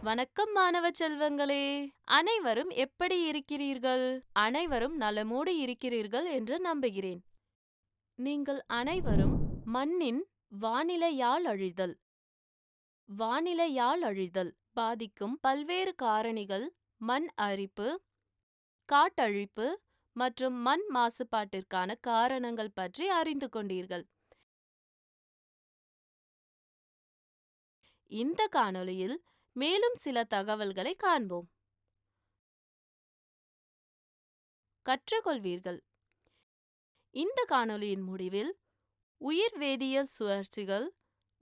வணக்கம் மாணவ செல்வங்களே, அனைவரும் எப்படி இருக்கிறீர்கள்? அனைவரும் நலமோடு இருக்கிறீர்கள் என்று நம்புகிறேன். நீங்கள் அனைவரும் மண்ணின் வானிலையால் அழிதல் பாதிக்கும் பல்வேறு காரணிகள், மண் அரிப்பு, காட்டழிப்பு மற்றும் மண் மாசுபாட்டிற்கான காரணங்கள் பற்றி அறிந்து கொண்டீர்கள். இந்த காணொளியில் மேலும் சில தகவல்களை காண்போம், கற்றுக்கொள்வீர்கள். இந்த காணொளியின் முடிவில் உயிர் வேதியியல் சுழற்சிகள்,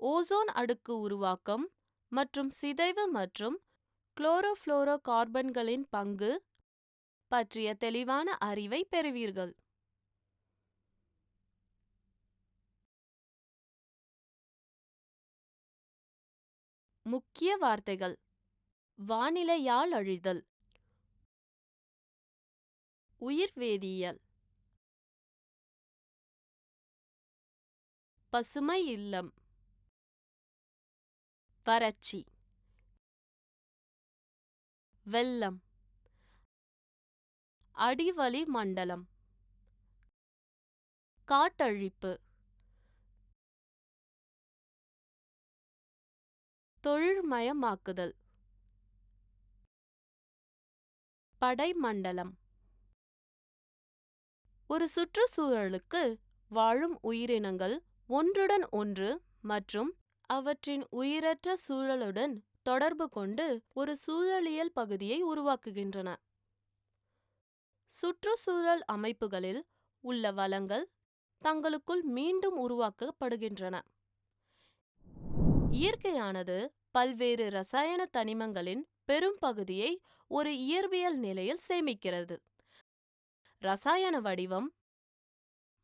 ஓசோன் அடுக்கு உருவாக்கம் மற்றும் சிதைவு மற்றும் குளோரோஃப்ளோரோ கார்பன்களின் பங்கு பற்றிய தெளிவான அறிவை பெறுவீர்கள். முக்கிய வார்த்தைகள்: வானிலையால் அழிதல், உயிர் வேதியியல், பசுமை இல்லம், வறட்சி, வெள்ளம், அடிவளி மண்டலம், காட்டழிப்பு, தொழில்மயமாக்குதல், படைமண்டலம். ஒரு சுற்றுச்சூழலுக்கு வாழும் உயிரினங்கள் ஒன்றுடன் ஒன்று மற்றும் அவற்றின் உயிரற்ற சூழலுடன் தொடர்பு கொண்டு ஒரு சூழலியல் பகுதியை உருவாக்குகின்றன. சுற்றுச்சூழல் அமைப்புகளில் உள்ள வளங்கள் தங்களுக்குள் மீண்டும் உருவாக்கப்படுகின்றன. இயற்கையானது பல்வேறு இரசாயன தனிமங்களின் பெரும் பகுதியை ஒரு இயற்பியல் நிலையில் சேமிக்கிறது. இரசாயன வடிவம்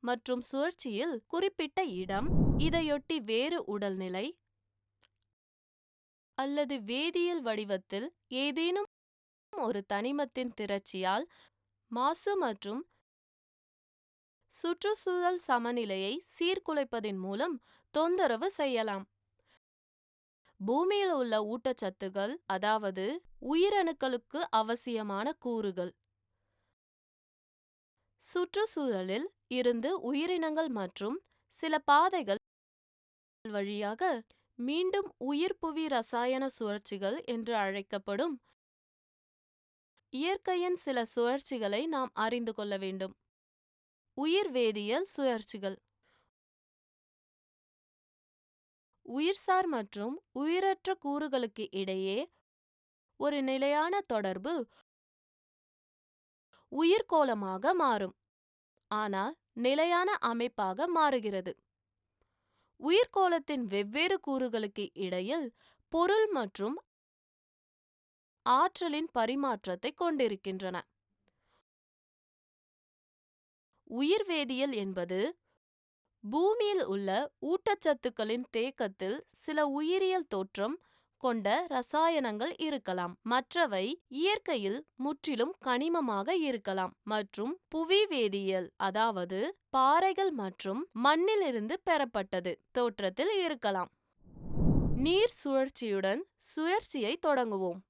மற்றும் சுழற்சியில் குறிப்பிட்ட இடம், இதையொட்டி வேறு உடல்நிலை அல்லது வேதியியல் வடிவத்தில் ஏதேனும் ஒரு தனிமத்தின் திரட்சியால் மாசு மற்றும் சுற்றுச்சூழல் சமநிலையை சீர்குலைப்பதின் மூலம் தொந்தரவு செய்யலாம். பூமியில் உள்ள ஊட்டச்சத்துகள், அதாவது உயிரணுக்களுக்கு அவசியமான கூறுகள், சுற்றுச்சூழலில் இருந்து உயிரினங்கள் மற்றும் சில பாதைகள் வழியாக மீண்டும் உயிர்ப்புவி இரசாயன சுழற்சிகள் என்று அழைக்கப்படும் இயற்கையின் சில சுழற்சிகளை நாம் அறிந்து கொள்ள வேண்டும். உயிர் வேதியியல் சுழற்சிகள்: உயிர்சார் மற்றும் உயிரற்ற கூறுகளுக்கு இடையே ஒரு நிலையான தொடர்பு உயிர்கோளமாக மாறும், ஆனால் நிலையான அமைப்பாக மாறுகிறது. உயிர்கோளத்தின் வெவ்வேறு கூறுகளுக்கு இடையில் பொருள் மற்றும் ஆற்றலின் பரிமாற்றத்தை கொண்டிருக்கின்றன. உயிர்வேதியியல் என்பது பூமியில் உள்ள ஊட்டச்சத்துக்களின் தேக்கத்தில் சில உயிரியல் தோற்றம் கொண்ட இரசாயனங்கள் இருக்கலாம், மற்றவை இயற்கையில் முற்றிலும் கனிமமாக இருக்கலாம், மற்றும் புவி வேதியியல், அதாவது பாறைகள் மற்றும் மண்ணிலிருந்து பெறப்பட்டது தோற்றத்தில் இருக்கலாம். நீர் சுழற்சியுடன் சுழற்சியை தொடங்குவோம்.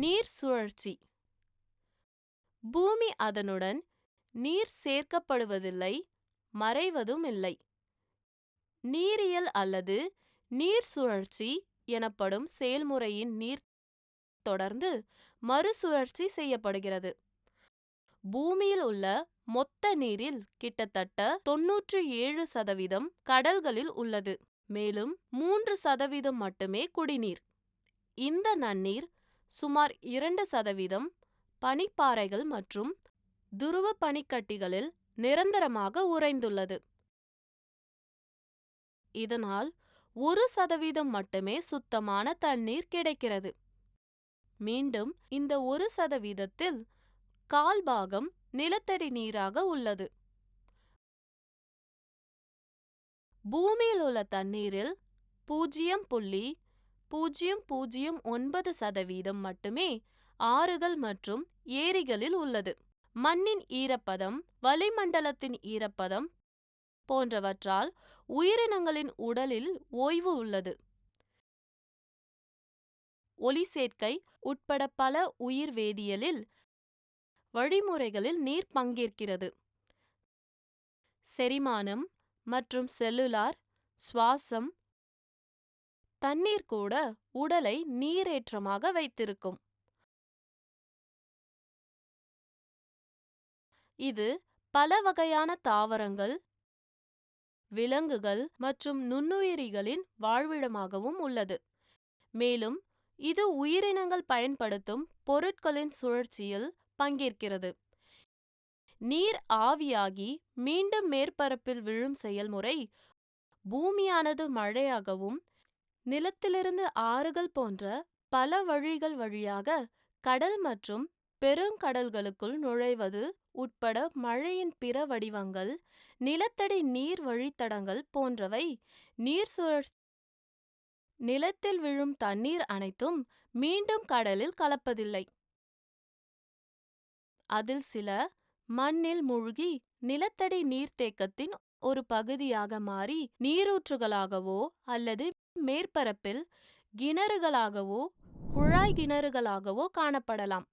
நீர் சுழற்சி: பூமி அதனுடன் நீர் சேர்க்கப்படுவதில்லை, மறைவதும் இல்லை. நீரியல் அல்லது நீர் சுழற்சி எனப்படும் செயல்முறையின் நீர் தொடர்ந்து மறுசுழற்சி செய்யப்படுகிறது. பூமியில் உள்ள மொத்த நீரில் கிட்டத்தட்ட 97% கடல்களில் உள்ளது, மேலும் 3% மட்டுமே குடிநீர். இந்த நன்னீர் சுமார் 2% பனிப்பாறைகள் மற்றும் துருவ பனிக்கட்டிகளில் நிரந்தரமாக உறைந்துள்ளது. இதனால் 1% மட்டுமே சுத்தமான தண்ணீர் கிடைக்கிறது. மீண்டும் இந்த 1%த்தில் கால்பாகம் நிலத்தடி நீராக உள்ளது. பூமியில் உள்ள தண்ணீரில் 0.009% மட்டுமே ஆறுகள் மற்றும் ஏரிகளில் உள்ளது. மண்ணின் ஈரப்பதம், வளிமண்டலத்தின் ஈரப்பதம் போன்றவற்றால் உயிரினங்களின் உடலில் ஓய்வு உள்ளது. ஒளி சேர்க்கை உட்பட பல உயிர் வேதியியலில் வழிமுறைகளில் நீர் பங்கேற்கிறது. செரிமானம் மற்றும் செல்லுலார் சுவாசம் தண்ணீர் கூட உடலை நீரேற்றமாக வைத்திருக்கும். இது பல வகையான தாவரங்கள், விலங்குகள் மற்றும் நுண்ணுயிரிகளின் வாழ்விடமாகவும் உள்ளது. மேலும் இது உயிரினங்கள் பயன்படுத்தும் பொருட்களின் சுழற்சியில் பங்கேற்கிறது. நீர் ஆவியாகி மீண்டும் மேற்பரப்பில் விழும் செயல்முறை பூமியானது மழையாகவும் நிலத்திலிருந்து ஆறுகள் போன்ற பல வழிகள் வழியாக கடல் மற்றும் பெருங்கடல்களுக்குள் நுழைவது உட்பட மழையின் பிற வடிவங்கள், நிலத்தடி நீர் வழித்தடங்கள் போன்றவை நீர் சுழற்சி. நிலத்தில் விழும் தண்ணீர் அனைத்தும் மீண்டும் கடலில் கலப்பதில்லை. அதில் சில மண்ணில் மூழ்கி நிலத்தடி நீர்த்தேக்கத்தின் ஒரு பகுதியாக மாறி நீரூற்றுகளாகவோ அல்லது மேற்பரப்பில் கிணறுகளாகவோ குழாய் கிணறுகளாகவோ காணப்படலாம்.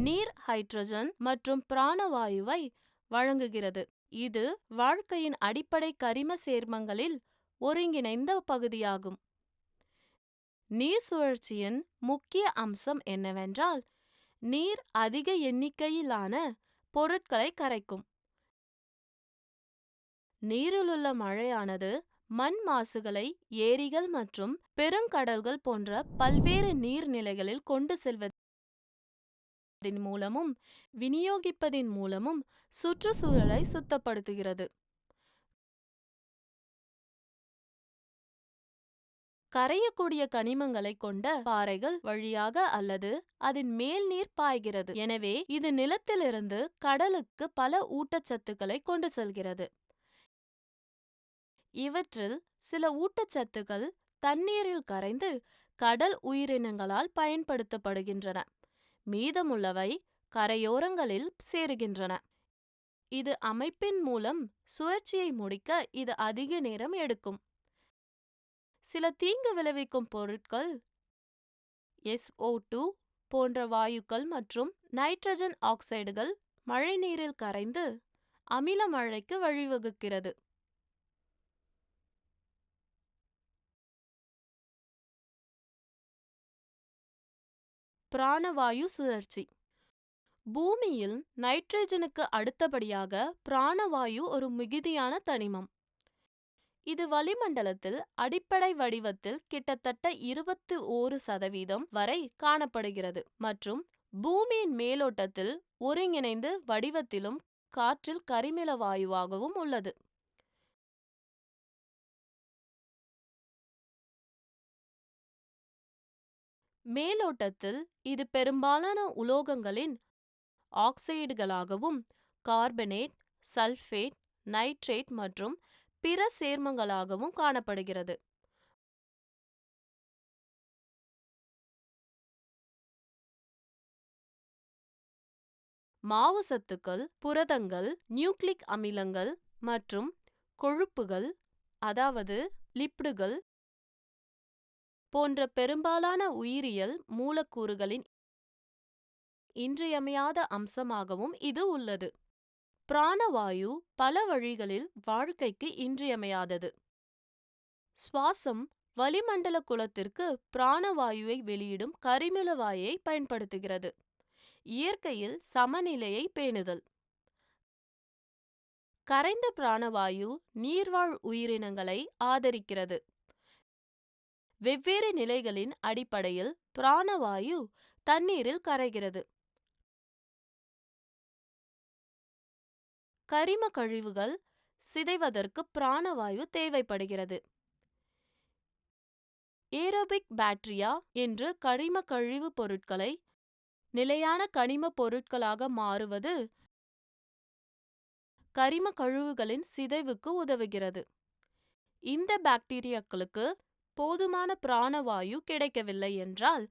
நீர் ஹைட்ரஜன் மற்றும் பிராணவாயுவை வழங்குகிறது. இது வாழ்க்கையின் அடிப்படை கரிம சேர்மங்களில் ஒருங்கிணைந்த பகுதியாகும். நீர் சுழற்சியின் முக்கிய அம்சம் என்னவென்றால், நீர் அதிக எண்ணிக்கையிலான பொருட்களை கரைக்கும். நீரிலுள்ள மழையானது மண் மாசுகளை ஏரிகள் மற்றும் பெருங்கடல்கள் போன்ற பல்வேறு நீர்நிலைகளில் கொண்டு செல்வதன் மூலமும் விநியோகிப்பதின் மூலமும் சுற்றுச்சூழலை சுத்தப்படுத்துகிறது. கரையக்கூடிய கனிமங்களை கொண்ட பாறைகள் வழியாக அல்லது அதன் மேல் நீர் பாய்கிறது. எனவே இது நிலத்திலிருந்து கடலுக்கு பல ஊட்டச்சத்துக்களை கொண்டு செல்கிறது. இவற்றில் சில ஊட்டச்சத்துக்கள் தண்ணீரில் கரைந்து கடல் உயிரினங்களால் பயன்படுத்தப்படுகின்றன. மீதமுள்ளவை கரையோரங்களில் சேருகின்றன. இது அமைப்பின் மூலம் சுழற்சியை முடிக்க இது அதிக நேரம் எடுக்கும். சில தீங்கு விளைவிக்கும் பொருட்கள் SO2 போன்ற வாயுக்கள் மற்றும் நைட்ரஜன் ஆக்சைடுகள் மழைநீரில் கரைந்து அமில மழைக்கு வழிவகுக்கிறது. பிராணவாயு சுழற்சி. பூமியில் நைட்ரஜனுக்கு அடுத்தபடியாக பிராணவாயு ஒரு மிகுதியான தனிமம். இது வளிமண்டலத்தில் அடிப்படை வடிவத்தில் கிட்டத்தட்ட 21% வரை காணப்படுகிறது மற்றும் பூமியின் மேலோட்டத்தில் ஒருங்கிணைந்து வடிவத்திலும் காற்றில் கரிமில வாயுவாகவும் உள்ளது. மேலோட்டத்தில் இது பெரும்பாலான உலோகங்களின் ஆக்சைடுகளாகவும் கார்பனேட், சல்பேட், நைட்ரேட் மற்றும் பிற சேர்மங்களாகவும் காணப்படுகிறது. மாவு சத்துக்கள், புரதங்கள், நியூக்ளிக் அமிலங்கள் மற்றும் கொழுப்புகள் அதாவது லிப்பிடுகள் போன்ற பெரும்பாலான உயிரியல் மூலக்கூறுகளின் இன்றியமையாத அம்சமாகவும் இது உள்ளது. பிராணவாயு பல வழிகளில் வாழ்க்கைக்கு இன்றியமையாதது. சுவாசம் வளிமண்டல குலத்திற்கு பிராணவாயுவை வெளியிடும் கரிமில வாயுவை பயன்படுத்துகிறது. இயற்கையில் சமநிலையை பேணுதல். கரைந்த பிராணவாயு நீர்வாழ் உயிரினங்களை ஆதரிக்கிறது. வெவ்வேறு நிலைகளின் அடிப்படையில் பிராணவாயு தண்ணீரில் கரைகிறது. கரிம கழிவுகள் சிதைவதற்கு பிராணவாயு தேவைப்படுகிறது. ஏரோபிக் பாக்டீரியா என்று கரிம கழிவு பொருட்களை நிலையான கனிம பொருட்களாக மாறுவது கரிம கழிவுகளின் சிதைவுக்கு உதவுகிறது. இந்த பாக்டீரியாக்களுக்கு போதுமான பிராணவாயு கிடைக்கவில்லை என்றால்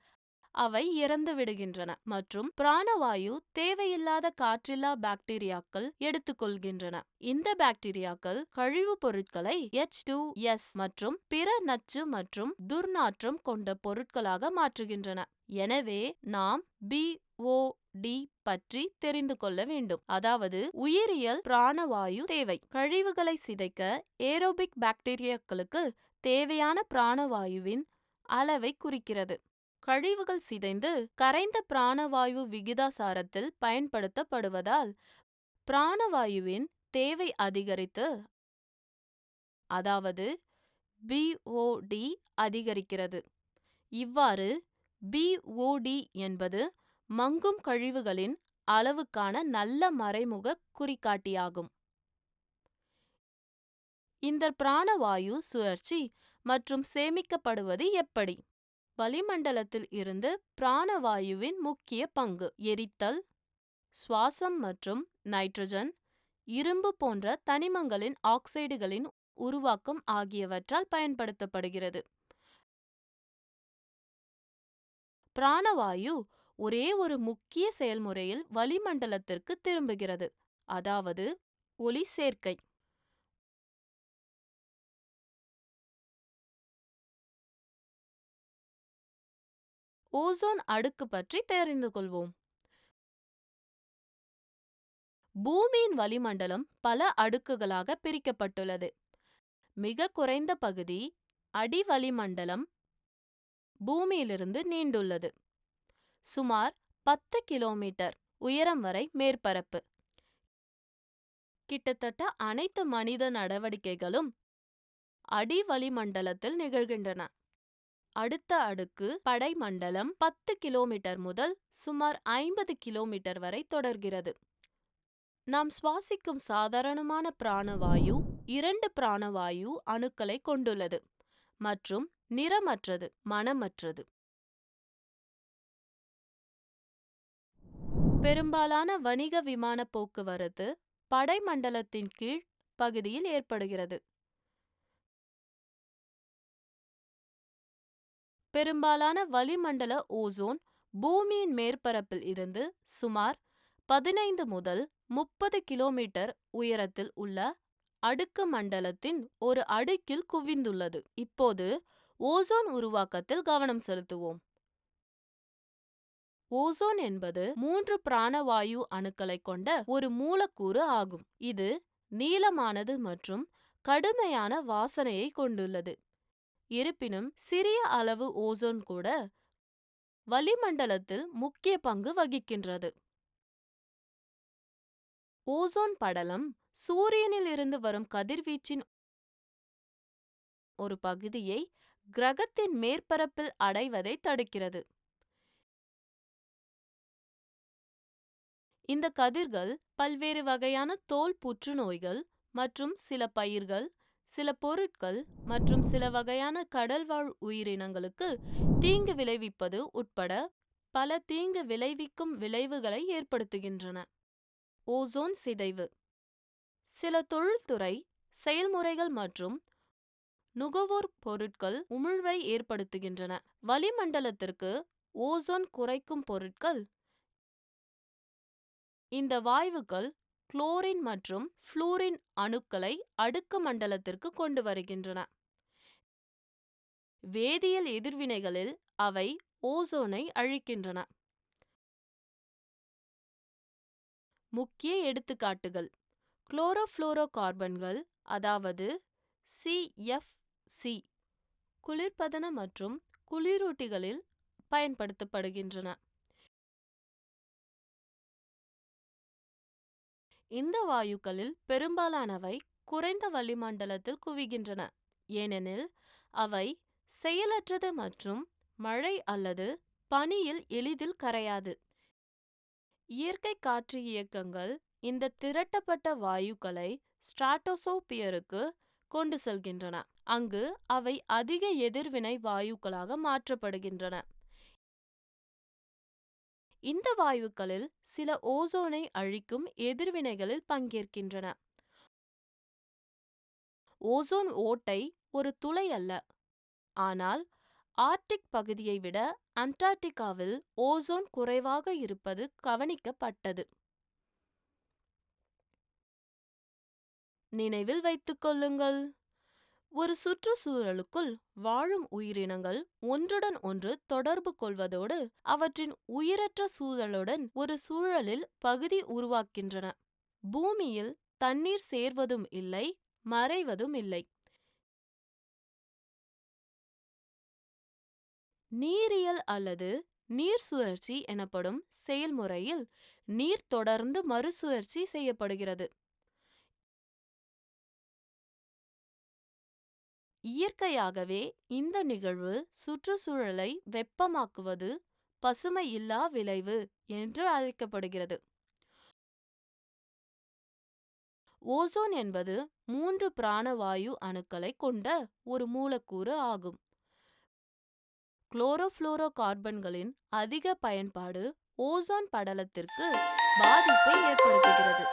அவை இறந்து விடுகின்றன மற்றும் பிராணவாயு தேவையில்லாத காற்றில்லா பாக்டீரியாக்கள் எடுத்துக்கொள்கின்றன. இந்த பாக்டீரியாக்கள் கழிவுப் பொருட்களை H2S மற்றும் பிற நச்சு மற்றும் துர்நாற்றம் கொண்ட பொருட்களாக மாற்றுகின்றன. எனவே நாம் BOD பற்றி தெரிந்து கொள்ள வேண்டும். அதாவது உயிரியல் பிராணவாயு தேவை. கழிவுகளை சிதைக்க ஏரோபிக் பாக்டீரியாக்களுக்கு தேவையான பிராணவாயுவின் அளவை குறிக்கிறது. கழிவுகள் சிதைந்து கரைந்த பிராணவாயு விகிதாசாரத்தில் பயன்படுத்தப்படுவதால் பிராணவாயுவின் தேவை அதிகரித்து, அதாவது BOD அதிகரிக்கிறது. இவ்வாறு BOD என்பது மங்கும் கழிவுகளின் அளவுக்கான நல்ல மறைமுக குறிகாட்டியாகும். இந்த பிராணவாயு சுழற்சி மற்றும் சேமிக்கப்படுவது எப்படி? வளிமண்டலத்தில் இருந்து பிராணவாயுவின் முக்கிய பங்கு எரித்தல், சுவாசம் மற்றும் நைட்ரஜன், இரும்பு போன்ற தனிமங்களின் ஆக்சைடுகளின் உருவாக்கம் ஆகியவற்றால் பயன்படுத்தப்படுகிறது. பிராணவாயு ஒரே ஒரு முக்கிய செயல்முறையில் வளிமண்டலத்திற்கு திரும்புகிறது, அதாவது ஒளி சேர்க்கை. ஓசோன் அடுக்கு பற்றி தெரிந்து கொள்வோம். பூமியின் வளிமண்டலம் பல அடுக்குகளாக பிரிக்கப்பட்டுள்ளது. மிக குறைந்த பகுதி அடி வளிமண்டலம் பூமியிலிருந்து நீண்டுள்ளது. சுமார் 10 கிலோமீட்டர் உயரம் வரை மேற்பரப்பு. கிட்டத்தட்ட அனைத்து மனித நடவடிக்கைகளும் அடி வளிமண்டலத்தில் நிகழ்கின்றன. அடுத்த அடுக்கு படைமண்டலம் 10 கிலோமீட்டர் முதல் சுமார் 50 கிலோமீட்டர் வரை தொடர்கிறது. நாம் சுவாசிக்கும் சாதாரணமான பிராணவாயு 2 பிராணவாயு அணுக்களை கொண்டுள்ளது மற்றும் நிறமற்றது, மணமற்றது. பெரும்பாலான வணிக விமான போக்குவரத்து படைமண்டலத்தின் கீழ் பகுதியில் ஏற்படுகிறது. பெரும்பாலான வளிமண்டல ஓசோன் பூமியின் மேற்பரப்பில் இருந்து சுமார் 15 முதல் 30 கிலோமீட்டர் உயரத்தில் உள்ள அடுக்கு மண்டலத்தின் ஒரு அடுக்கில் குவிந்துள்ளது. இப்போது ஓசோன் உருவாக்கத்தில் கவனம் செலுத்துவோம். ஓசோன் என்பது 3 பிராணவாயு அணுக்களை கொண்ட ஒரு மூலக்கூறு ஆகும். இது நீளமானது மற்றும் கடுமையான வாசனையை கொண்டுள்ளது. இருப்பினும் சிறிய அளவு ஓசோன் கூட வளிமண்டலத்தில் முக்கிய பங்கு வகிக்கின்றது. ஓசோன் படலம் சூரியனில் இருந்து வரும் கதிர்வீச்சின் ஒரு பகுதியை கிரகத்தின் மேற்பரப்பில் அடைவதை தடுக்கிறது. இந்த கதிர்கள் பல்வேறு வகையான தோல் புற்றுநோய்கள் மற்றும் சில பயிர்கள், சில பொருட்கள் மற்றும் சில வகையான கடல்வாழ் உயிரினங்களுக்கு தீங்கு விளைவிப்பது உட்பட பல தீங்கு விளைவிக்கும் விளைவுகளை ஏற்படுத்துகின்றன. ஓசோன் சிதைவு சில தொழில்துறை செயல்முறைகள் மற்றும் நுகர்வோர் பொருட்கள் உமிழ்வை ஏற்படுத்துகின்றன. வளிமண்டலத்திற்கு ஓசோன் குறைக்கும் பொருட்கள் இந்த வாயுக்கள் குளோரின் மற்றும் புளூரின் அணுக்களை அடுக்கு மண்டலத்திற்கு கொண்டு வருகின்றன. வேதியியல் எதிர்வினைகளில் அவை ஓசோனை அழிக்கின்றன. முக்கிய எடுத்துக்காட்டுகள் குளோரோஃப்ளோரோ கார்பன்கள், அதாவது CFC, குளிர்பதன மற்றும் குளிரூட்டிகளில் பயன்படுத்தப்படுகின்றன. இந்த வாயுக்களில் பெரும்பாலானவை குறைந்த வளிமண்டலத்தில் குவிகின்றன, ஏனெனில் அவை செயலற்றது மற்றும் மழை அல்லது பனியில் எளிதில் கரையாது. இயற்கை காற்று இயக்கங்கள் இந்த திரட்டப்பட்ட வாயுக்களை ஸ்ட்ராட்டோஸ்பியருக்கு கொண்டு செல்கின்றன, அங்கு அவை அதிக எதிர்வினை வாயுக்களாக மாற்றப்படுகின்றன. இந்த வாயுக்களில் சில ஓசோனை அழிக்கும் எதிர்வினைகளில் பங்கேற்கின்றன. ஓசோன் ஓட்டை ஒரு துளை அல்ல, ஆனால் ஆர்க்டிக் பகுதியை விட அண்டார்டிகாவில் ஓசோன் குறைவாக இருப்பது கவனிக்கப்பட்டது. நினைவில் வைத்துக் கொள்ளுங்கள், ஒரு சுற்றுச்சூழலுக்குள் வாழும் உயிரினங்கள் ஒன்றுடன் ஒன்று தொடர்பு கொள்வதோடு அவற்றின் உயிரற்ற சூழலுடன் ஒரு சூழலில் பகுதி உருவாக்கின்றன. பூமியில் தண்ணீர் சேர்வதும் இல்லை, மறைவதும் இல்லை. நீரியல் அல்லது நீர் சுழற்சி எனப்படும் செயல்முறையில் நீர் தொடர்ந்து மறுசுழற்சி செய்யப்படுகிறது. இயற்கையாகவே இந்த நிகழ்வு சுற்றுச்சூழலை வெப்பமாக்குவது பசுமையில்லா விளைவு என்று அழைக்கப்படுகிறது. ஓசோன் என்பது 3 பிராணவாயு அணுக்களை கொண்ட ஒரு மூலக்கூறு ஆகும். குளோரோஃபுளோரோ கார்பன்களின் அதிக பயன்பாடு ஓசோன் படலத்திற்கு பாதிப்பை ஏற்படுத்துகிறது.